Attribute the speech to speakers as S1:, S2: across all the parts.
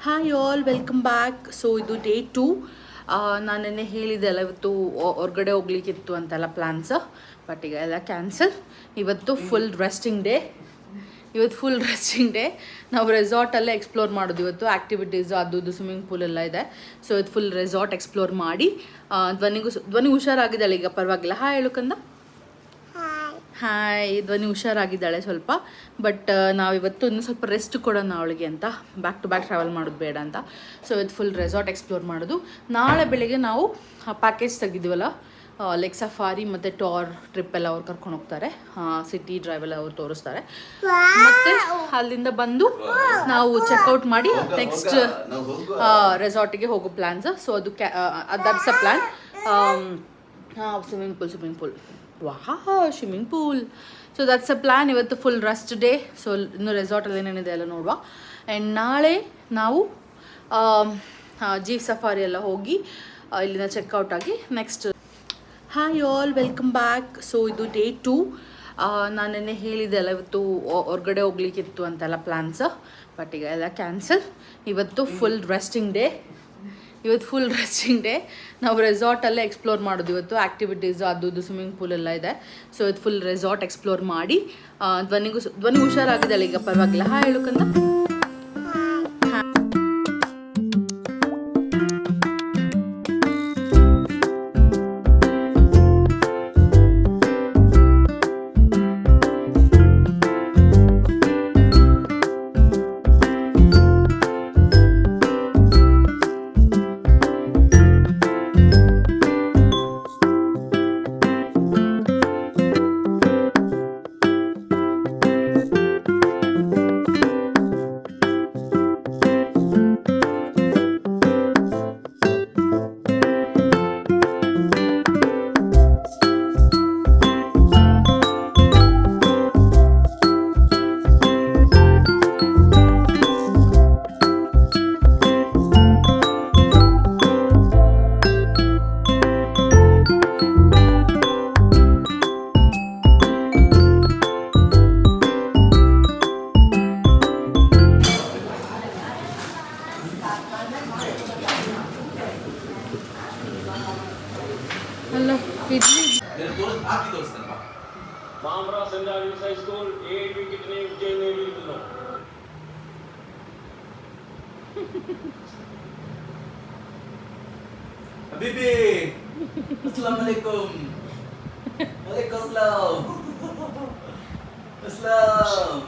S1: Hi all welcome back. So ಇದು day 2. ನಾನು ನೆನ್ನೆ ಹೇಳಿದೆ ಅಲ್ಲ, ಇವತ್ತು ಹೊರಗಡೆ ಹೋಗ್ಲಿಕ್ಕಿತ್ತು ಅಂತೆಲ್ಲ ಪ್ಲ್ಯಾನ್ಸ್, ಬಟ್ ಈಗ ಎಲ್ಲ ಕ್ಯಾನ್ಸಲ್. ಇವತ್ತು ಫುಲ್ ರೆಸ್ಟಿಂಗ್ ಡೇ. ನಾವು ರೆಸಾರ್ಟಲ್ಲೇ ಎಕ್ಸ್ಪ್ಲೋರ್ ಮಾಡೋದು ಇವತ್ತು. ಆ್ಯಕ್ಟಿವಿಟೀಸು ಅದು ಇದು ಸ್ವಿಮ್ಮಿಂಗ್ ಪೂಲ್ ಎಲ್ಲ ಇದೆ. ಸೊ ಇದು ಫುಲ್ ರೆಸಾರ್ಟ್ ಎಕ್ಸ್ಪ್ಲೋರ್ ಮಾಡಿ ಧ್ವನಿ ಹುಷಾರಾಗಿದ್ದಾಳೆ ಈಗ, ಪರವಾಗಿಲ್ಲ. ಹಾಯ್ ಹೇಳಕ್ಕಂದ. ಹಾಯ್, ಧ್ವನಿ ಹುಷಾರಾಗಿದ್ದಾಳೆ ಸ್ವಲ್ಪ. ಬಟ್ ನಾವಿವತ್ತು ಇನ್ನೂ ಸ್ವಲ್ಪ ರೆಸ್ಟ್ ಕೊಡೋಣ ಅವಳಿಗೆ ಅಂತ, ಬ್ಯಾಕ್ ಟು ಬ್ಯಾಕ್ ಟ್ರಾವೆಲ್ ಮಾಡೋದು ಬೇಡ ಅಂತ. ಸೊ ಇದು ಫುಲ್ ರೆಸಾರ್ಟ್ ಎಕ್ಸ್ಪ್ಲೋರ್ ಮಾಡೋದು. ನಾಳೆ ಬೆಳಿಗ್ಗೆ ನಾವು ಪ್ಯಾಕೇಜ್ ತೆಗಿದ್ದೀವಲ್ಲ, ಲೈಕ್ ಸಫಾರಿ ಮತ್ತು ಟೂರ್ ಟ್ರಿಪ್ ಎಲ್ಲ ಅವ್ರು ಕರ್ಕೊಂಡು ಹೋಗ್ತಾರೆ. ಸಿಟಿ ಡ್ರೈವ್ ಎಲ್ಲ ಅವ್ರು ತೋರಿಸ್ತಾರೆ. ಮತ್ತು ಅಲ್ಲಿಂದ ಬಂದು ನಾವು ಚೆಕ್ಔಟ್ ಮಾಡಿ ನೆಕ್ಸ್ಟ್ ರೆಸಾರ್ಟಿಗೆ ಹೋಗೋ ಪ್ಲ್ಯಾನ್ಸ್. ಸೊ ಅದು that's a plan. Swimming pool swimming pool. So that's a plan. ಇವತ್ತು ಫುಲ್ ರೆಸ್ಟ್ ಡೇ. ಸೊ ಇನ್ನು ರೆಸಾರ್ಟಲ್ಲಿ ಏನೇನಿದೆ ಎಲ್ಲ ನೋಡುವ. ಆ್ಯಂಡ್ ನಾಳೆ ನಾವು ಜೀಪ್ ಸಫಾರಿ ಎಲ್ಲ ಹೋಗಿ ಇಲ್ಲಿಂದ ಚೆಕ್ಔಟ್ ಆಗಿ next. Hi all welcome back. So ಇದು ಡೇ 2. ನಾನು ನೆನ್ನೆ ಹೇಳಿದೆ ಅಲ್ಲ, ಇವತ್ತು ಹೊರಗಡೆ ಹೋಗ್ಲಿಕ್ಕಿತ್ತು ಅಂತೆಲ್ಲ ಪ್ಲ್ಯಾನ್ಸ್, ಬಟ್ ಈಗ ಎಲ್ಲ ಕ್ಯಾನ್ಸಲ್. ಇವತ್ತು ಫುಲ್ ರೆಸ್ಟಿಂಗ್ ಡೇ. ನಾವು ರೆಸಾರ್ಟಲ್ಲೇ ಎಕ್ಸ್ಪ್ಲೋರ್ ಮಾಡೋದು ಇವತ್ತು. ಆ್ಯಕ್ಟಿವಿಟೀಸು ಅದು ಇದು ಸ್ವಿಮ್ಮಿಂಗ್ ಪೂಲ್ ಎಲ್ಲ ಇದೆ. ಸೊ ಇದು ಫುಲ್ ರೆಸಾರ್ಟ್ ಎಕ್ಸ್ಪ್ಲೋರ್ ಮಾಡಿ ಧ್ವನಿ ಹುಷಾರಾಗಿದ್ದಾಳೆ ಈಗ, ಪರವಾಗಿಲ್ಲ. Hi ಹೇಳಕ್ಕಂದ.
S2: Mamra संजानी high school 8 wicket ने विजय नेടിയിരിക്കുന്നു.
S3: Habibi, Assalamualaikum. Waalaikumsalam. Assalam.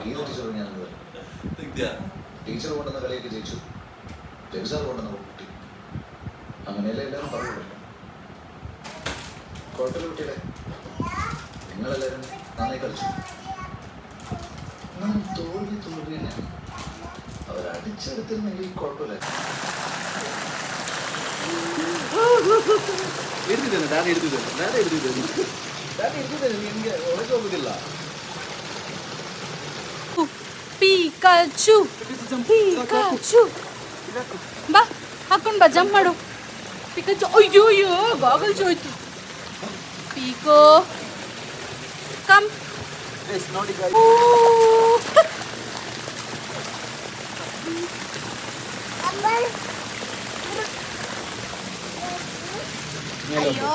S4: Teacher ഞാനത് ടീച്ചർ കൊണ്ടുവന്ന കളിയൊക്കെ ജയിച്ചു, ജഗസാർ കൊണ്ടുവന്ന കുട്ടി, അങ്ങനെയല്ലേ എല്ലാവരും പറയുള്ളൂ. കുഴപ്പമില്ല കുട്ടികളെ, നിങ്ങളെല്ലാവരും നന്നായി കളിച്ചു. എന്നാലും തോൽവി തന്നെയാണ്. അവരടിച്ചെടുത്തിരുന്നെങ്കിൽ കുഴപ്പമില്ല. എനിക്ക് ಹೋಗುದಿಲ್ಲ.
S1: ಪಿಕಾಚು ಬಾ, ಹಾಕೊಂಡು ಬಾ, ಜಂಪ್ ಮಾಡು. ಪಿಕಾಚು, ಅಯ್ಯೋ ಗಾಗಲ್ಸ್ ಹೋಯ್ತು. ಪೀಕೋ ಕಮ್. ಅಯ್ಯೋ,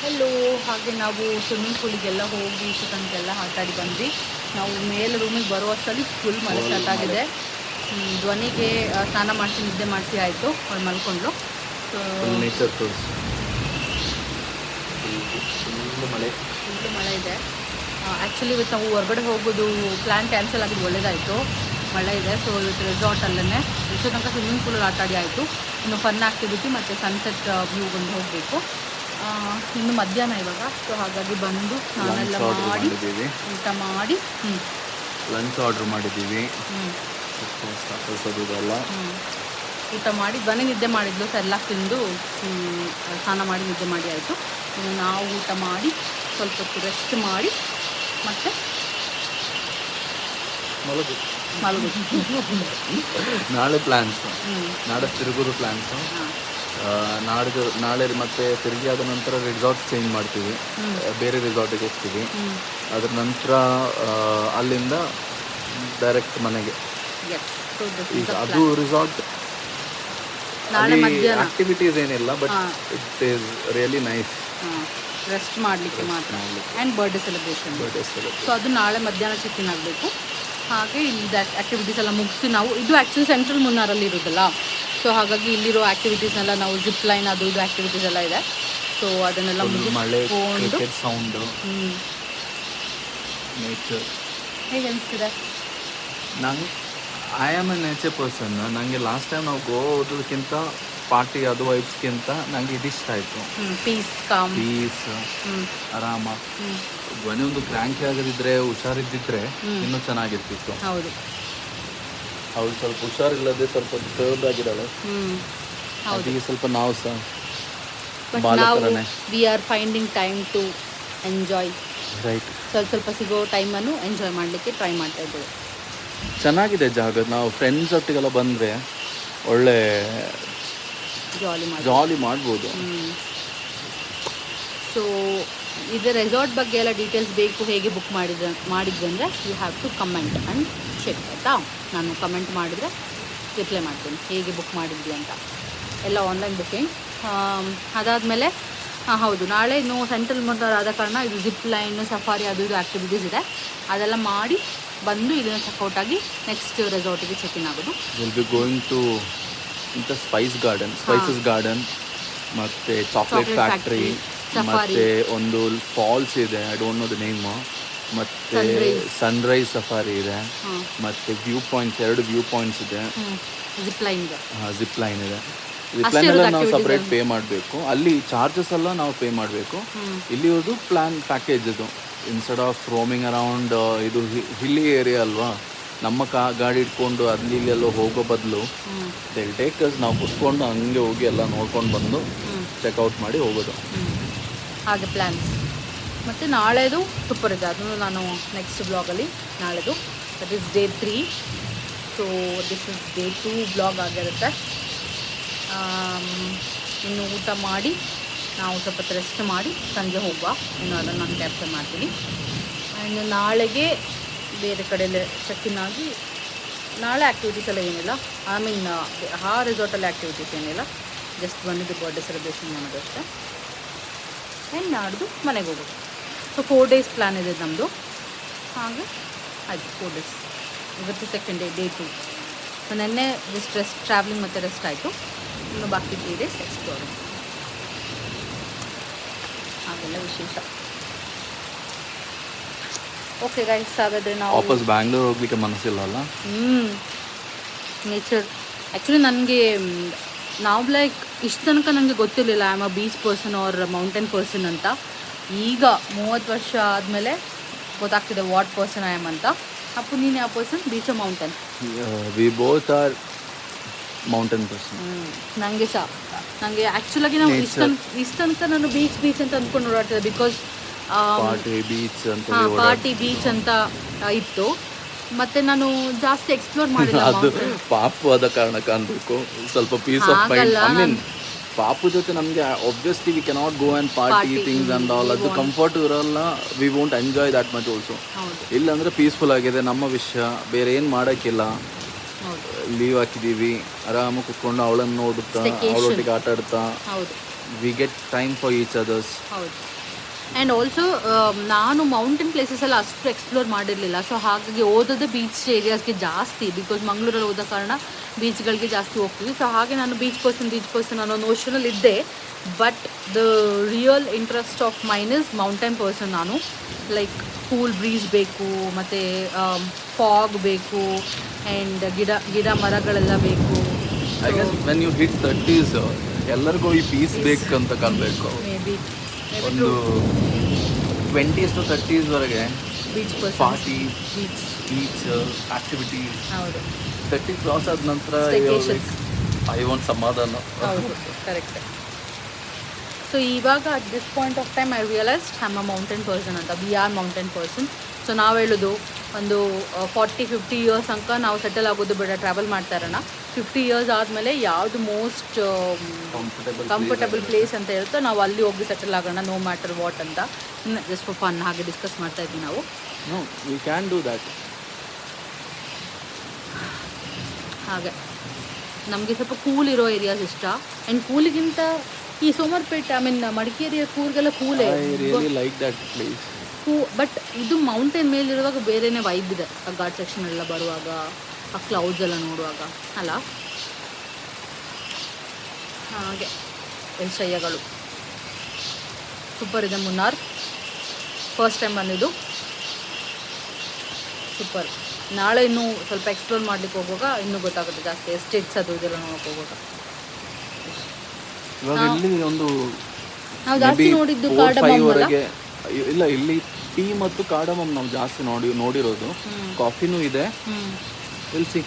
S1: ಹಲೋ. ಹಾಗೆ ನಾವು ಸ್ವಿಮ್ಮಿಂಗ್ ಪೂಲಿಗೆಲ್ಲ ಹೋಗಿ ತನಕೆಲ್ಲ ಆಟಾಡಿ ಬಂದ್ವಿ. ನಾವು ಮೇಲೆ ರೂಮಿಗೆ ಬರುವಷ್ಟರಲ್ಲಿ ಫುಲ್ ಮಳೆ ಸ್ಟಾರ್ಟ್ ಆಗಿದೆ. ಧ್ವನಿಗೆ ಸ್ನಾನ ಮಾಡಿಸಿ ನಿದ್ದೆ ಮಾಡಿಸಿ ಆಯಿತು, ಅವಳು ಮಲ್ಕೊಂಡ್ಳು. ಸೊ ಫುಲ್ಲು ಮಳೆ ಇದೆ. ಆ್ಯಕ್ಚುಲಿ ಇವತ್ತು ನಾವು ಹೊರಗಡೆ ಹೋಗೋದು ಪ್ಲ್ಯಾನ್ ಕ್ಯಾನ್ಸಲ್ ಆಗಿದ್ದು ಒಳ್ಳೇದಾಯಿತು, ಮಳೆ ಇದೆ. ಸೊ ಇವತ್ತು ರೆಸಾರ್ಟಲ್ಲೇ ಇಷ್ಟು ತನಕ ಸ್ವಿಮ್ಮಿಂಗ್ ಪೂಲಲ್ಲಿ ಆಟಾಡಿ ಆಯಿತು. ಇನ್ನು ಫನ್ ಆ್ಯಕ್ಟಿವಿಟಿ ಮತ್ತು ಸನ್ಸೆಟ್ ವ್ಯೂಗೊಂಡು ಹೋಗಬೇಕು. ಇನ್ನು ಮಧ್ಯಾಹ್ನ ಇವಾಗ. ಸೊ ಹಾಗಾಗಿ ಬಂದು ಸ್ನಾನೆಲ್ಲ ಮಾಡಿ ಊಟ ಮಾಡಿ
S4: ಲಂಚ್ ಆರ್ಡ್ರ್ ಮಾಡಿದ್ದೀವಿ.
S1: ಊಟ ಮಾಡಿ ಧ್ವನಿ ನಿದ್ದೆ ಮಾಡಿದ್ಲು. ಸೊ ಎಲ್ಲ ತಿಂದು ಸ್ನಾನ ಮಾಡಿ ನಿದ್ದೆ ಮಾಡಿ ಆಯಿತು. ಇನ್ನು ನಾವು ಊಟ ಮಾಡಿ ಸ್ವಲ್ಪ ಹೊತ್ತು ರೆಸ್ಟ್ ಮಾಡಿ ಮತ್ತೆ
S4: ನಾಳೆ ಪ್ಲ್ಯಾನ್ಸು, ನಾಳೆ ತಿರುಗುರು ಪ್ಲ್ಯಾನ್ಸು.
S5: ನಾಳೆ ಮತ್ತೆ ತಿರುಗಿ ಆದ ನಂತರ ರಿಸಾರ್ಟ್ ಚೇಂಜ್ ಮಾಡ್ತೀವಿ, ಬೇರೆ ರಿಸಾರ್ಟಿಗೆ ಹೋಗ್ತೀವಿ. ಅದ್ರ ನಂತರ ಅಲ್ಲಿಂದ ಡೈರೆಕ್ಟ್ ಮನೆಗೆ. ಈಗ ಅದು ರಿಸಾರ್ಟ್
S1: ನಾಳೆ ಮಧ್ಯಾಹ್ನ
S5: ಆಕ್ಟಿವಿಟೀಸ್ ಏನಿಲ್ಲ, but it is really nice.
S1: Rest ಮಾಡಲಿಕ್ಕೆ ಮಾತ್ರ ಆ್ಯಂಡ್ ಬರ್ಡೇ ಸೆಲೆಬ್ರೇಷನ್. ಸೊ ಅದು ನಾಳೆ ಮಧ್ಯಾಹ್ನ ಚೆಕ್-ಇನ್ ಆಗಬೇಕು. ಹಾಗೆ ಇಲ್ಲಿ ಆ್ಯಕ್ಟಿವಿಟೀಸ್ ಎಲ್ಲ ಮುಗಿಸಿ ನಾವು, ಇದು ಆ್ಯಕ್ಚುಲಿ ಸೆಂಟ್ರಲ್ ಮುನ್ನಾರಲ್ಲಿ ಇರೋದಲ್ಲ, ಸೊ ಹಾಗಾಗಿ ಇಲ್ಲಿರೋ ಆ್ಯಕ್ಟಿವಿಟೀಸ್ನೆಲ್ಲ ನಾವು ಜಿಪ್ ಲೈನ್ ಅದು ಇದು ಆ್ಯಕ್ಟಿವಿಟೀಸ್ ಎಲ್ಲ ಇದೆ. ಸೊ ಅದನ್ನೆಲ್ಲ ಮುಗಿಸ್ಕೊಂಡು
S5: ಸೌಂಡ್, ನೇಚರ್
S1: ಹೇಗೆ ಅನಿಸ್ತಿದೆ?
S5: I am A nature person. ನನಗೆ ಲಾಸ್ಟ್ ಟೈಮ್ ನಾವು ಗೋವಾ ಹೋದೋದಕ್ಕಿಂತ ಪಾರ್ಟಿ ಅದು ವೈಬ್ಸ್ಗಿಂತ ನನಗೆ ಇದಿಷ್ಟ ಆಯಿತು. ಪೀಸ್ ಆರಾಮ. ಧ್ವನಿ ಒಂದು ಕ್ರ್ಯಾಂಕಿ ಆಗದಿದ್ರೆ, ಹುಷಾರಿದ್ದಿದ್ರೆ ಇನ್ನೂ ಚೆನ್ನಾಗಿರ್ತಿತ್ತು.
S1: ಹೌದು,
S5: ಅವಳು ಸ್ವಲ್ಪ ಹುಷಾರಿಲ್ಲದೆ ಸ್ವಲ್ಪ ಡಿಸ್ಟರ್ಬ್ ಆಗಿದ್ದಾಳೆ. ಅದಕ್ಕೆ ಸ್ವಲ್ಪ ನಾವು ಸಹ ಬಾಲಕರನೇ
S1: we are finding time to enjoy.
S5: Right,
S1: ಸ್ವಲ್ಪ ಸಿಗೋ ಟೈಮನ್ನು ಎಂಜಾಯ್ ಮಾಡಲಿಕ್ಕೆ ಟ್ರೈ ಮಾಡ್ತಾ ಇದ್ದೇವೆ.
S5: ಚೆನ್ನಾಗಿದೆ ಜಾಗ. ನಾವು ಫ್ರೆಂಡ್ಸ್ ಒಟ್ಟಿಗೆಲ್ಲ ಬಂದರೆ ಒಳ್ಳೆ ಜಾಲಿ ಮಾಡ್ಬೋದು.
S1: ಸೊ ಇದು ರೆಸಾರ್ಟ್ ಬಗ್ಗೆ ಎಲ್ಲ ಡೀಟೇಲ್ಸ್ ಬೇಕು, ಹೇಗೆ ಬುಕ್ ಮಾಡಿದ್ವಿ ಅಂದರೆ you have to comment and check, ಆಯಿತಾ? ನಾನು ಕಮೆಂಟ್ ಮಾಡಿದರೆ ರಿಪ್ಲೈ ಮಾಡ್ತೀನಿ ಹೇಗೆ ಬುಕ್ ಮಾಡಿದ್ವಿ ಅಂತ. ಎಲ್ಲ ಆನ್ಲೈನ್ ಬುಕ್ಕಿಂಗ್. ಅದಾದಮೇಲೆ ಹೌದು, ನಾಳೆ ಇನ್ನು ಸೆಂಟ್ರಲ್ ಮುನ್ನಾರ್ ಆದ ಕಾರಣ ಇದು ಜಿಪ್ ಲೈನ್, ಸಫಾರಿ ಅದು ಇದು ಆ್ಯಕ್ಟಿವಿಟೀಸ್ ಇದೆ. ಅದೆಲ್ಲ ಮಾಡಿ ಬಂದು ಇದನ್ನು ಚೆಕ್ಔಟ್ ಆಗಿ ನೆಕ್ಸ್ಟ್ ರೆಸಾರ್ಟಿಗೆ ಚೆಕ್-ಇನ್ ಆಗೋದು.
S5: Will be going to spices garden ಮತ್ತು ಚಾಕ್ಲೇಟ್ ಫ್ಯಾಕ್ಟ್ರಿ, ಮತ್ತು ಒಂದು ಫಾಲ್ಸ್ ಇದೆ, I don't know the name, ಮತ್ತು ಸನ್ರೈಸ್ ಸಫಾರಿ ಇದೆ, ಮತ್ತು ವ್ಯೂ ಪಾಯಿಂಟ್ಸ್, 2 ವ್ಯೂ ಪಾಯಿಂಟ್ಸ್ ಇದೆ, ಜಿಪ್ ಲೈನ್ ಇದೆ. ಜಿಪ್ ಲೈನ್ ಎಲ್ಲ ನಾವು ಸಪ್ರೇಟ್ ಪೇ ಮಾಡಬೇಕು. ಅಲ್ಲಿ ಚಾರ್ಜಸ್ ಎಲ್ಲ ನಾವು ಪೇ ಮಾಡಬೇಕು. ಇಲ್ಲಿ ಇದು ಪ್ಲಾನ್ ಪ್ಯಾಕೇಜ್ ಇದು. ಇನ್ಸ್ಟೆಡ್ ಆಫ್ ರೋಮಿಂಗ್ ಅರೌಂಡ್, ಇದು ಹಿಲ್ಲಿ ಏರಿಯಾ ಅಲ್ವಾ, ನಮ್ಮ ಗಾಡಿ ಇಟ್ಕೊಂಡು ಅಲ್ಲಿ ಇಲ್ಲೆಲ್ಲೋ ಹೋಗೋ ಬದಲು ಟೇಕರ್ಸ್ ನಾವು ಕುತ್ಕೊಂಡು ಹಂಗೆ ಹೋಗಿ ಎಲ್ಲ ನೋಡ್ಕೊಂಡು ಬಂದು ಚೆಕ್ಔಟ್ ಮಾಡಿ ಹೋಗೋದು.
S1: ಹಾಗೆ ಪ್ಲ್ಯಾನ್ಸ್. ಮತ್ತು ನಾಳೆದು ಸೂಪರ್ ಇದೆ, ಅದನ್ನು ನಾನು ನೆಕ್ಸ್ಟ್ ಬ್ಲಾಗಲ್ಲಿ ನಾಳೆದು, that is day 3. So this is day 2 blog ಆಗಿರುತ್ತೆ. ಇನ್ನು ಊಟ ಮಾಡಿ ನಾವು ಸ್ವಲ್ಪ ರೆಸ್ಟ್ ಮಾಡಿ ಸಂಜೆ ಹೋಗುವ, ಇನ್ನು ಅದನ್ನು ನಾನು ಕ್ಯಾಪ್ಚರ್ ಮಾಡ್ತೀನಿ. ಆ್ಯಂಡ್ ನಾಳೆಗೆ ಬೇರೆ ಕಡೆಯಲ್ಲೇ ಚೆಕ್-ಇನ್ ಆಗಿ, ನಾಳೆ ಆ್ಯಕ್ಟಿವಿಟೀಸ್ ಎಲ್ಲ ಏನಿಲ್ಲ, ಐ ಮೀನ್ ಆ ರೆಸಾರ್ಟಲ್ಲಿ ಆ್ಯಕ್ಟಿವಿಟೀಸ್ ಏನಿಲ್ಲ, ಜಸ್ಟ್ ಬಂದಿದ್ದು ಬರ್ಡೇ ಸೆಲೆಬ್ರೇಷನ್ ಮಾಡೋದಷ್ಟೇ. ಆ್ಯಂಡ್ ನಾಡ್ದು ಮನೆಗೆ ಹೋಗೋದು. ಸೊ 4 ಡೇಸ್ ಪ್ಲ್ಯಾನ್ ಇದೆ ನಮ್ಮದು. ಹಾಗೆ ಆಯಿತು, 4 ಡೇಸ್. ಇವತ್ತು ಸೆಕೆಂಡ್ ಡೇ 2. ಸೊ ನೆನ್ನೆ ಜಸ್ಟ್ ರೆಸ್ಟ್, ಟ್ರಾವೆಲಿಂಗ್ ಮತ್ತು ರೆಸ್ಟ್ ಆಯಿತು. ಇನ್ನು ಬಾಕಿ 3 ಡೇಸ್ ಎಕ್ಸ್ಪ್ಲೋರ್. ಹಾಗೆಲ್ಲ ವಿಶೇಷ. ಓಕೆ ಗೈಸ್, ಹಾಗಾದರೆ ನಾವು
S5: ವಾಪಸ್ ಬ್ಯಾಂಗ್ಳೂರ್ ಹೋಗ್ಲಿಕ್ಕೆ ಮನಸ್ಸಿಲ್ಲ ಅಲ್ಲ?
S1: ನೇಚರ್ ಆ್ಯಕ್ಚುಲಿ ನನಗೆ, ನಾವು ಲೈಕ್ ಇಷ್ಟು ತನಕ ನನಗೆ ಗೊತ್ತಿರಲಿಲ್ಲ I am a beach person or mountain person ಅಂತ. ಈಗ 30 ವರ್ಷ ಆದಮೇಲೆ ಗೊತ್ತಾಗ್ತಿದೆ ವಾಟ್ ಪರ್ಸನ್ ಐ ಆಮ್ ಅಂತ. ಅಪ್ಪು, ನೀನು ಯಾವ person, beach mountain?
S5: We both are mountain person.
S1: ನನಗೆ ಸಹ, ನನಗೆ ಆ್ಯಕ್ಚುಲಾಗಿ ನಾವು ಇಷ್ಟು ತನಕ ನಾನು ಬೀಚ್ ಅಂತ ಅಂದ್ಕೊಂಡು ಓಡಾಡ್ತಿದ್ದೆ. ಬಿಕಾಸ್ ಪಾರ್ಟಿ ಬೀಚ್ ಅಂತ ಇತ್ತು. ಮತ್ತು ನಾನು ಜಾಸ್ತಿ ಎಕ್ಸ್ಪ್ಲೋರ್ ಮಾಡಿಲ್ಲ.
S5: ಅದು ಪಾಪು ಆದ ಕಾರಣಕ್ಕೆ ಅನ್ಬೇಕು, ಸ್ವಲ್ಪ peace of mind. I mean ಪಾಪು ಜೊತೆ ನಮಗೆ obviously we cannot go and party things and all. ಅದು ಕಂಫರ್ಟ್ ಇರೋಲ್ಲ, we won't enjoy that much also. ಇಲ್ಲಾಂದರೆ ಪೀಸ್ಫುಲ್ ಆಗಿದೆ ನಮ್ಮ ವಿಷಯ, ಬೇರೆ ಏನು ಮಾಡೋಕ್ಕಿಲ್ಲ. ಲೀವ್ ಹಾಕಿದ್ದೀವಿ, ಆರಾಮಾಗಿ ಕುತ್ಕೊಂಡು ಅವಳನ್ನು ನೋಡುತ್ತಾ, ಅವಳೊಟ್ಟಿಗೆ ಆಟ ಆಡ್ತಾ, we get time for each others.
S1: And also ನಾನು ಮೌಂಟೇನ್ ಪ್ಲೇಸಸ್ ಎಲ್ಲ ಅಷ್ಟು ಎಕ್ಸ್ಪ್ಲೋರ್ ಮಾಡಿರಲಿಲ್ಲ. ಸೊ ಹಾಗಾಗಿ ಓದೋದೇ ಬೀಚ್ ಏರಿಯಾಸ್ಗೆ ಜಾಸ್ತಿ, ಬಿಕಾಸ್ ಮಂಗಳೂರಲ್ಲಿ ಓದೋ ಕಾರಣ ಬೀಚ್ಗಳಿಗೆ ಜಾಸ್ತಿ ಹೋಗ್ತೀವಿ. ಸೊ ಹಾಗೆ ನಾನು ಬೀಚ್ ಪರ್ಸನ್ ಅನ್ನೋ ನೋಷನಲ್ಲಿ ಇದ್ದೆ. But the real interest of mine is mountain person. ನಾನು ಲೈಕ್ ಕೂಲ್ ಬ್ರೀಸ್ ಬೇಕು, ಮತ್ತು ಫಾಗ್ ಬೇಕು, ಆ್ಯಂಡ್ ಗಿಡ ಮರಗಳೆಲ್ಲ ಬೇಕು.
S5: I guess when you hit 30s ಎಲ್ಲರಿಗೂ ಈ ಪೀಸ್ ಬೇಕಂತ ಕಾಣಬೇಕು.
S1: ಮೇ ಬಿ
S5: ಒಂದು 20s to 30s ವರೆಗೆ
S1: ಬೀಚ್
S5: ಪಾರ್ಟಿ, ಬೀಚ್ ಆಕ್ಟಿವಿಟಿ.
S1: ಹೌದು,
S5: 30 ಕ್ರಾಸ್ ಆದ ನಂತರ ಐ ವಾಂಟ್ ಸಮಾಧಾನ.
S1: ಹೌದು, ಕರೆಕ್ಟ್. ಸೊ ಇವಾಗ at this point of time I realised I am a mountain person ಅಂತ. We are mountain person. So ನಾವು ಹೇಳೋದು ಒಂದು 40-50 ಇಯರ್ಸ್ ತನಕ ನಾವು ಸೆಟಲ್ ಆಗೋದು ಬೇಡ, ಟ್ರಾವೆಲ್ ಮಾಡ್ತಾ ಇರೋಣ. 50 ಇಯರ್ಸ್ ಆದಮೇಲೆ ಯಾವುದು ಮೋಸ್ಟ್ ಕಂಫರ್ಟಬಲ್ ಪ್ಲೇಸ್ ಅಂತ ಇರುತ್ತೋ ನಾವು ಅಲ್ಲಿ ಹೋಗಿ ಸೆಟಲ್ ಆಗೋಣ, ನೋ ಮ್ಯಾಟರ್ ವಾಟ್ ಅಂತ. ಜಸ್ಟ್ ಫಾರ್ ಫನ್ ಹಾಗೆ ಡಿಸ್ಕಸ್ ಮಾಡ್ತಾ ಇದ್ವಿ ನಾವು.
S5: No, we can do that.
S1: ಹಾಗೆ ನಮಗೆ ಸ್ವಲ್ಪ ಕೂಲ್ ಇರೋ ಏರಿಯಾಸ್ ಇಷ್ಟ. ಆ್ಯಂಡ್ ಕೂಲಿಗಿಂತ ಈ ಸೋಮರ್ಪೇಟೆ ಮಡಿಕೇರಿಯ ಕೂರ್ಗೆಲ್ಲ ಕೂಲೇ.
S5: I really like that place.
S1: But ಇದು ಮೌಂಟೇನ್ ಮೇಲಿರುವಾಗ ಬೇರೆನೇ ವೈಬ್ ಇದೆ, ಆ ಘಾಟ್ ಸೆಕ್ಷನ್ ಎಲ್ಲ ಬರುವಾಗ, ಆ ಕ್ಲೌಡ್ಸ್ ಎಲ್ಲ ನೋಡುವಾಗ ಅಲ್ಲ. ಹಾಗೆ ವಿಷಯಗಳು ಸೂಪರ್ ಇದೆ. ಮುನ್ನಾರ್ ಫಸ್ಟ್ ಟೈಮ್ ಬಂದಿದ್ದು, ಸೂಪರ್. ನಾಳೆ ಇನ್ನೂ ಸ್ವಲ್ಪ ಎಕ್ಸ್ಪ್ಲೋರ್ ಮಾಡ್ಲಿಕ್ಕೆ ಹೋಗುವಾಗ ಇನ್ನೂ ಗೊತ್ತಾಗುತ್ತೆ ಜಾಸ್ತಿ, ಎಸ್ಟೇಟ್ಸ್ ಅದು ಇದೆಲ್ಲ ನೋಡೋಕೆ ಹೋಗುವಾಗ.
S5: ಇವಾಗ ಇಲ್ಲಿ ಒಂದು
S1: ನಾವು ಜಾಸ್ತಿ ನೋಡಿದ್ದು ಕಾರ್ಡಮಮ್ ಅಲ್ಲ.
S5: ಇಲ್ಲ, ಇಲ್ಲಿ ಟೀ ಮತ್ತು ಕಾರ್ಡಮಮ್ ನಾವು ಜಾಸ್ತಿ ನೋಡಿರೋದು. ಕಾಫಿನೂ ಇದೆ. ಎಲ್ಸಿ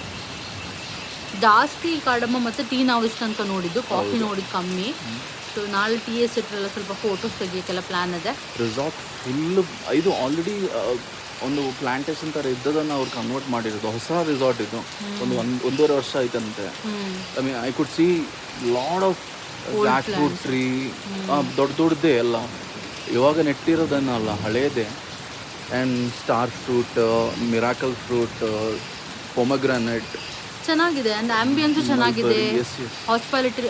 S1: ಜಾಸ್ತಿ ಕಾರ್ಡಮಮ್ ಮತ್ತು ಟೀ ನಾವು ಇಷ್ಟ ಅಂತ ನೋಡಿದ್ದು, ಕಾಫಿ ನೋಡಿದ್ದು ಕಮ್ಮಿ. ಸೊ ನಾಳೆ ಟೀ ಎಸ್ಟೇಟ್ ಎಲ್ಲ ಸ್ವಲ್ಪ ಫೋಟೋಸ್ ತೆಗಿಯೋಕ್ಕೆಲ್ಲ ಪ್ಲ್ಯಾನ್ ಇದೆ.
S5: ರೆಸಾರ್ಟ್ ಫುಲ್ಲು ಇದು ಆಲ್ರೆಡಿ ಒಂದು ಪ್ಲಾಂಟೇಶನ್ ಥರ ಇದ್ದದನ್ನು ಅವ್ರು ಕನ್ವರ್ಟ್ ಮಾಡಿರೋದು, ಹೊಸ ರೆಸಾರ್ಟ್ ಇದು. ಒಂದೂವರೆ ವರ್ಷ ಆಯ್ತಂತೆ. I mean I could see lot of jack fruit tree, ದೊಡ್ಡದೇ ಎಲ್ಲ ಇವಾಗ ನೆಟ್ಟಿರೋದನ್ನಲ್ಲ, ಹಳೇದೇ. And star fruit, miracle fruit, pomegranate
S1: ಚೆನ್ನಾಗಿದೆ. ಆ್ಯಂಡ್ ಆ್ಯಂಬಿಯನ್ಸು ಚೆನ್ನಾಗಿದೆ. ಹಾಸ್ಪಿಟಾಲಿಟಿನೂ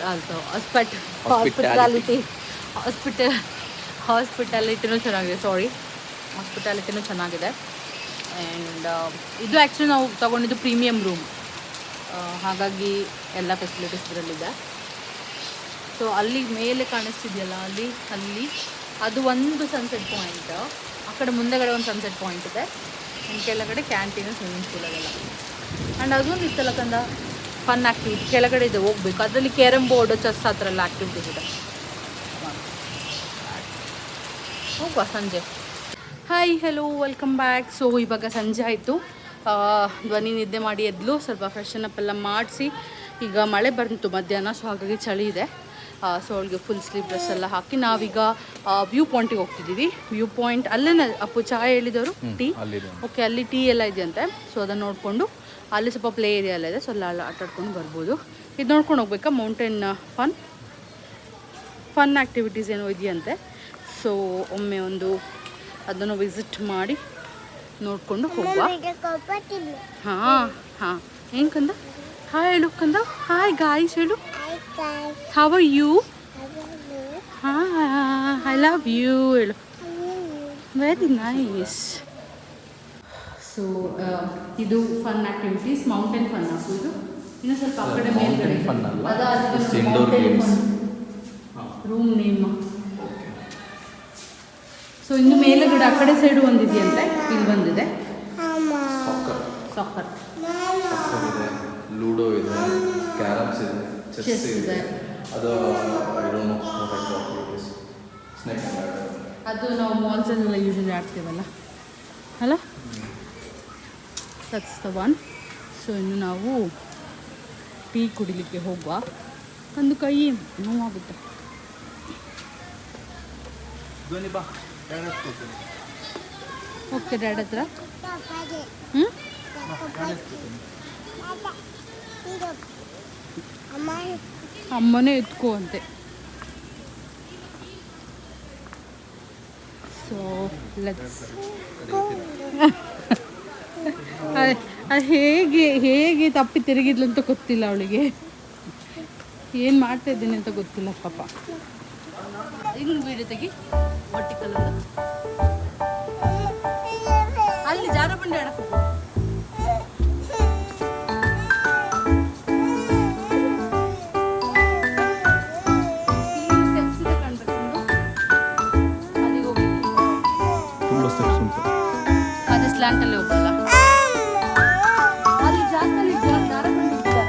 S1: ಚೆನ್ನಾಗಿದೆ. ಹಾಸ್ಪಿಟಾಲಿಟಿನೂ ಚೆನ್ನಾಗಿದೆ. ಆ್ಯಂಡ್ ಇದು ಆ್ಯಕ್ಚುಲಿ ನಾವು ತೊಗೊಂಡಿದ್ದು ಪ್ರೀಮಿಯಮ್ ರೂಮ್, ಹಾಗಾಗಿ ಎಲ್ಲ ಫೆಸಿಲಿಟೀಸ್ ಇದರಲ್ಲಿದೆ. ಸೊ ಅಲ್ಲಿ ಮೇಲೆ ಕಾಣಿಸ್ತಿದೆಯಲ್ಲ, ಅಲ್ಲಿ ಅದು ಒಂದು ಸನ್ಸೆಟ್ ಪಾಯಿಂಟ್. ಆ ಕಡೆ ಮುಂದೆಗಡೆ ಒಂದು ಸನ್ಸೆಟ್ ಪಾಯಿಂಟ್ ಇದೆ. ಇನ್ನು ಕೆಳಗಡೆ ಕ್ಯಾಂಟೀನು, ಸ್ವಿಮ್ಮಿಂಗ್ ಪೂಲ್ ಅದೆಲ್ಲ. ಆ್ಯಂಡ್ ಅದೊಂದು ಇತ್ತಲ್ಲ ಕಂದ ಫನ್ ಆ್ಯಕ್ಟಿವಿಟಿ ಕೆಳಗಡೆ ಇದೆ, ಹೋಗ್ಬೇಕು. ಅದರಲ್ಲಿ ಕ್ಯಾರಮ್ ಬೋರ್ಡು, ಚೆಸ್ ಆ ಥರ ಎಲ್ಲ ಆ್ಯಕ್ಟಿವಿಟೀಸ್ ಇದೆ. ಹೋಗುವ ಸಂಜೆ. Hi, hello, welcome back. So ಇವಾಗ ಸಂಜೆ ಆಯಿತು. ಧ್ವನಿ ನಿದ್ದೆ ಮಾಡಿ ಎದ್ಲು, ಸ್ವಲ್ಪ ಫ್ರೆಶನ್ ಅಪ್ ಎಲ್ಲ ಮಾಡಿಸಿ. ಈಗ ಮಳೆ ಬಂತು ಮಧ್ಯಾಹ್ನ, ಸೊ ಹಾಗಾಗಿ ಚಳಿ ಇದೆ. ಸೊ ಅವಳಿಗೆ ಫುಲ್ ಸ್ಲೀವ್ ಡ್ರೆಸ್ ಎಲ್ಲ ಹಾಕಿ ನಾವೀಗ ವ್ಯೂ ಪಾಯಿಂಟಿಗೆ ಹೋಗ್ತಿದ್ದೀವಿ. ವ್ಯೂ ಪಾಯಿಂಟ್ ಅಲ್ಲೇ ಅಪ್ಪು ಚಾಯ್ ಹೇಳಿದವರು ಟೀ. ಓಕೆ, ಅಲ್ಲಿ ಟೀ ಎಲ್ಲ ಇದೆಯಂತೆ. ಸೊ ಅದನ್ನು ನೋಡಿಕೊಂಡು ಅಲ್ಲಿ ಸ್ವಲ್ಪ ಪ್ಲೇ ಏರಿಯಾ ಎಲ್ಲ ಇದೆ, ಸೊ ಅಲ್ಲಿ ಆಟಾಡ್ಕೊಂಡು ಬರ್ಬೋದು. ಇದು ನೋಡ್ಕೊಂಡು ಹೋಗ್ಬೇಕಾ, ಮೌಂಟೇನ್ ಫನ್ ಆ್ಯಕ್ಟಿವಿಟೀಸ್ ಏನೋ ಇದೆಯಂತೆ. ಸೊ ಒಮ್ಮೆ ಅದನ್ನು ವಿಸಿಟ್ ಮಾಡಿ ನೋಡಿಕೊಂಡು ಹೋಗುವ. ಹಾಂ ಏನು ಕಂದ? ಹಾಯ್ ಹೇಳು ಕಂದ. ಹಾಯ್ ಗಾಯ್ಸ್ ಹೇಳು. How are you? I love you ಹೇಳು. Very nice. ಸೊ ಇದು ಫನ್ ಆ್ಯಕ್ಟಿವಿಟೀಸ್, ಮೌಂಟೇನ್ ಫನ್ ಹಾಕು. ಇದು ಇನ್ನೂ ಸ್ವಲ್ಪ ಆ ಕಡೆ ಮೇಲ್ಗಡೆ ರೂಮ್ ನೇಮ್. ಸೊ ಇನ್ನು ಮೇಲುಗಡೆ ಆ ಕಡೆ ಸೈಡು ಒಂದಿದೆಯಂತೆ, ಇಲ್ಲಿ ಬಂದಿದೆ ಸಾಕರ್
S5: ಇದೆ, ಲೂಡೋ ಇದೆ, ಕ್ಯಾರಮ್ಸ್ ಇದೆ, ಚೆಸ್ ಇದೆ. ಅದು
S1: ಅದು ನಾವು ಮಾಲ್ಸಲ್ಲೆಲ್ಲ ಯೂಶಲಿ ಆಡ್ತೀವಲ್ಲ ಅಲ್ಲ, ದಟ್ಸ್ ದ ಒನ್. ಸೊ ಇನ್ನು ನಾವು ಟೀ ಕುಡಿಲಿಕ್ಕೆ ಹೋಗುವ. ಒಂದು ಕೈ ನೋವಾಗುತ್ತೆ. ಓಕೆ, ಡ್ಯಾಡ್ ಹತ್ರ. ಅಮ್ಮನೇ ಎತ್ಕೋ ಅಂತೆ. ಸೊ ಲೆಟ್ಸ್ ಹೇಗೆ ತಪ್ಪಿ ತಿರುಗಿದ್ಲು ಅಂತ ಗೊತ್ತಿಲ್ಲ ಅವಳಿಗೆ, ಏನು ಮಾಡ್ತಾ ಇದ್ದೀನಿ ಅಂತ ಗೊತ್ತಿಲ್ಲ ಪಾಪ. ಇನ್ನು ವೀಡಿಯೋ ತೆಗಿ, ವರ್ಟಿಕಲ್ ಅಲ್ಲಿ ಜಾರ ಬಂಡೆ ಆಡಕ್ಕೆ ಹೋಗು. ಅದೇ ಸ್ಲ್ಯಾಂಟಲ್ಲಿ ಹೋಗಲ್ಲ, ಅಲ್ಲಿ ಜಾಗದಲ್ಲಿ ಜಾರ ಬಂಡಿ super.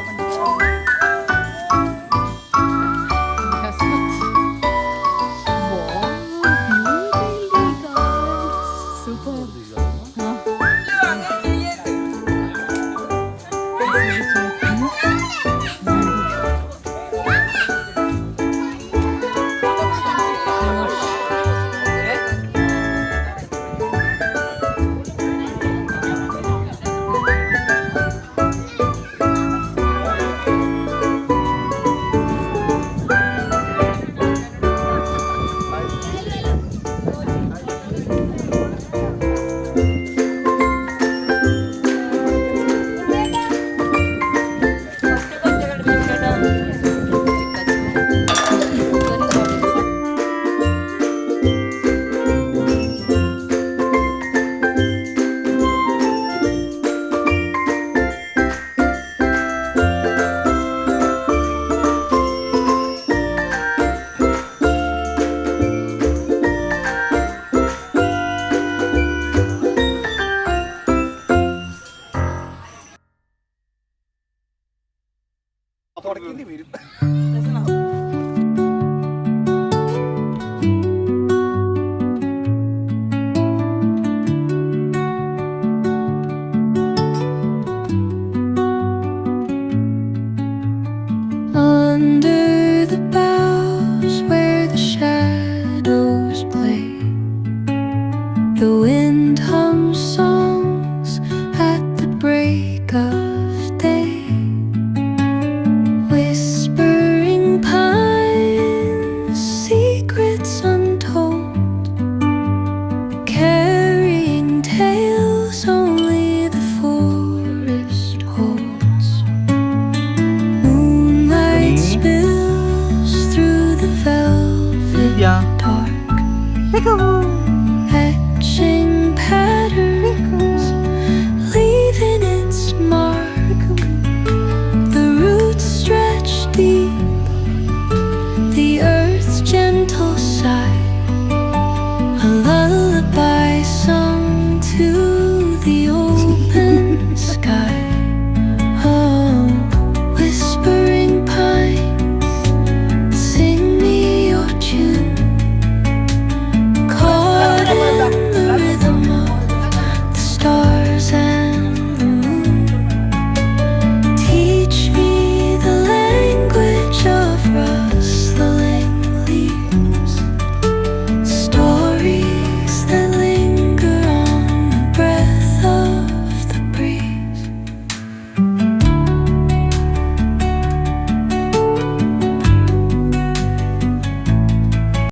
S6: The wind hums songs at the break of day, whispering pines, secrets untold, carrying tales only the forest holds. Moonlight spills through the velvet dark, etching patterns, leaving its mark. The roots stretch deep, the earth's gentle sigh, a lullaby sung to